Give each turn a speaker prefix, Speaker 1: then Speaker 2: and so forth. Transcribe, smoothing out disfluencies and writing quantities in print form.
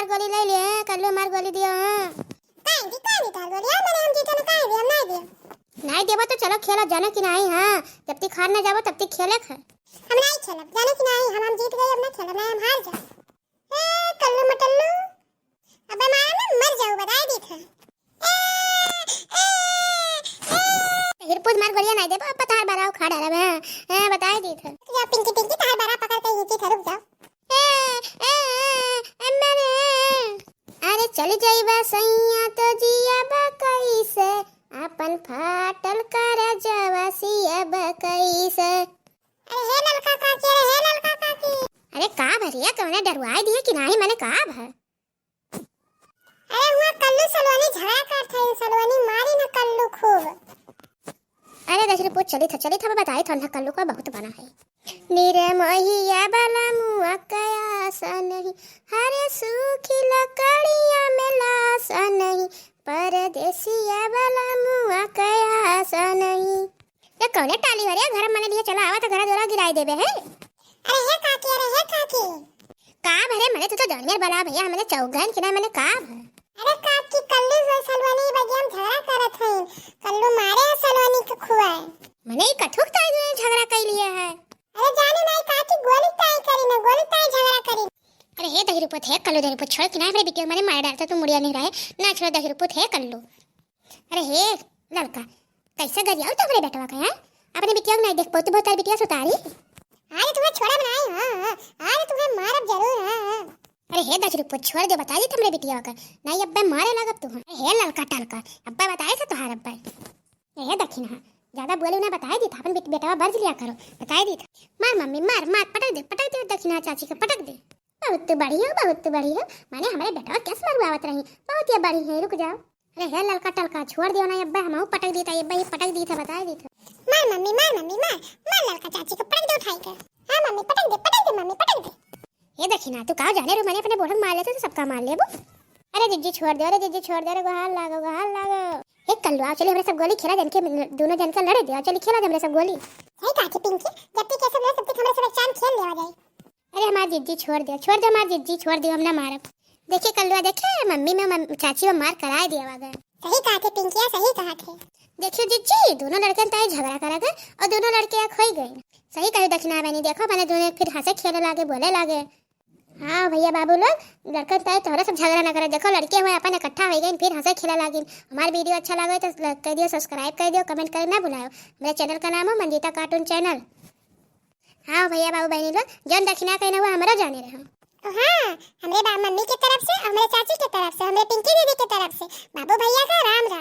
Speaker 1: गोली ले लिए कल्लू मार गोली दियो
Speaker 2: काई दी तार गोली मैंने हम जीतन काई दी हम नहीं दियो
Speaker 1: नहीं देबो तो चलो खेला जाने की नहीं। हां जब तक हार ना जाबो तब तक खेले ख
Speaker 2: हम नहीं खेलब जाने की नहीं हम जीत गए अब ना खेलब नहीं हम हार जाओ ए कल्लू मटल्लू अबे मारा ना मर जाओ बताई दी था
Speaker 1: हिरपुज मार गोलियां नहीं देबो अब तार बाराव खा डाला मैं बताई दी था
Speaker 2: जा पिंकी पिंकी तार बारा पकड़ के नीचे रुक जाओ
Speaker 1: अरे चल जाइबा सैया तो जिया कैसे अपन फाटल कर जवसिया कैसे।
Speaker 2: अरे हे ललका काकी
Speaker 1: अरे का भरिया कौने डरवाई दिए कि नहीं मैंने का भर
Speaker 2: अरे हुआ कल्लू सलवानी झगड़ा करत है सलवानी मारी न कल्लू खूब
Speaker 1: अरे दशरे पूछ चली था बताई था ना कल्लू का बहुत बना है नीरे मोहिया बाला मुआ कयासा नहीं हरे सूखी लकड़ियां में लासा नहीं परदेसिया बाला मुआ कयासा नहीं। ये कौने टाली भरिया घर मने दिए चला आवा तो घर दोरा गिराई देबे है।
Speaker 2: अरे हे काकी
Speaker 1: का भरे मने तो जनियर बला भैया हमने चौगन कि ना मैंने का भर
Speaker 2: अरे काकी कल्लू जो सलवानी बगिया में झगड़ा करत है कल्लू मारे सलवानी के खुआ
Speaker 1: मने कथुक ताई जो झगड़ा कर लिए है।
Speaker 2: अरे जाने नहीं काकी गोली ताई झगड़ा करी
Speaker 1: अरे हे दही रुपत है कल्लू दही रुपत छोड़ कि ना मेरे बिटिया मारे मार डालता तू मुड़िया नहीं रहे ना छोड़ दही रुपत है कल्लू। अरे हे लड़का कैसे गरियाओ तो मेरे बेटवा का है अपने बिटिया को नहीं देख पाती बहुत बिटिया सुतारी
Speaker 2: अरे तुम्हें छोड़ा बनाई हां अरे तुम्हें मारब जरूर हां।
Speaker 1: अरे हे दही रुपत छोड़ दे बता दी तुमरे बिटिया का नहीं अब्बे मारे लगब तू हे लड़का टलका अब्बा बताए था तुम्हारा अब्बा हे दखिन हां ज्यादा बोले ना बताई दी था अपन बेटवा बर्ज लिया करो बताई दी था मार मम्मी मार पटक दे दक्षिणा चाची का पटक दे बहुत बढ़िया माने हमारे बेटा कैसे मरवावत रही बहुत ही बड़ी है रुक जाओ। अरे हे ललका टलका छोड़ दियो ना अब्बा हम पटक दी था अब्बा ही पटक दी था बताई दी था
Speaker 2: मार मम्मी मार ललका चाची को पटक दे उठाई कर हां मम्मी पटक दे मम्मी पटक दे।
Speaker 1: ये दक्षिणा तू कहां जाने रो मैंने अपने बोढ़ मार लेते तो सबका मार लेबो। अरे जिज्जी छोड़ दे रे गोहाल लागो हे कल्लू आओ चलिए हमरे सब गोली खेला जन के दोनों जन का लड़े दे चलिए खेला हमरे सब गोली
Speaker 2: सही काकी पिंकी जब तक कैसे सब तक हमरे सब एक चांद खेल लेवा जाए।
Speaker 1: अरे हमार जिज्जी छोड़ दे हमार जिज्जी छोड़ दियो हम ना मारब देखिए कल्लुआ देखे मम्मी में चाची में मार कराए दिया वागा
Speaker 2: सही कहा थे पिंकिया सही कहा थे
Speaker 1: देखियो जिज्जी दोनों लड़के ताई झगड़ा करा गए और दोनों लड़के खोई गए सही कहे दक्षिणा बहनी देखो मैंने दोनों फिर हंसे खेले लागे बोले लागे हाँ भैया बाबू लोग लड़का ताई तोहरा सब झगड़ा ना करे देखो लड़के हुए अपन इकट्ठा हो गए फिर हंसे खेला लागे। हमारा वीडियो अच्छा लगे तो कर दियो सब्सक्राइब कर दियो कमेंट करना ना भुलाओ। मेरे चैनल का नाम है मंजिता कार्टून चैनल। हाँ भैया बाबू बहनी लोग जौन दक्षिणा कहना हुआ हमारा जाने रहो
Speaker 2: हाँ हमरे मम्मी की तरफ से हमरे चाची की तरफ से हमरे पिंकी दीदी की तरफ से बाबू भैया का राम राम।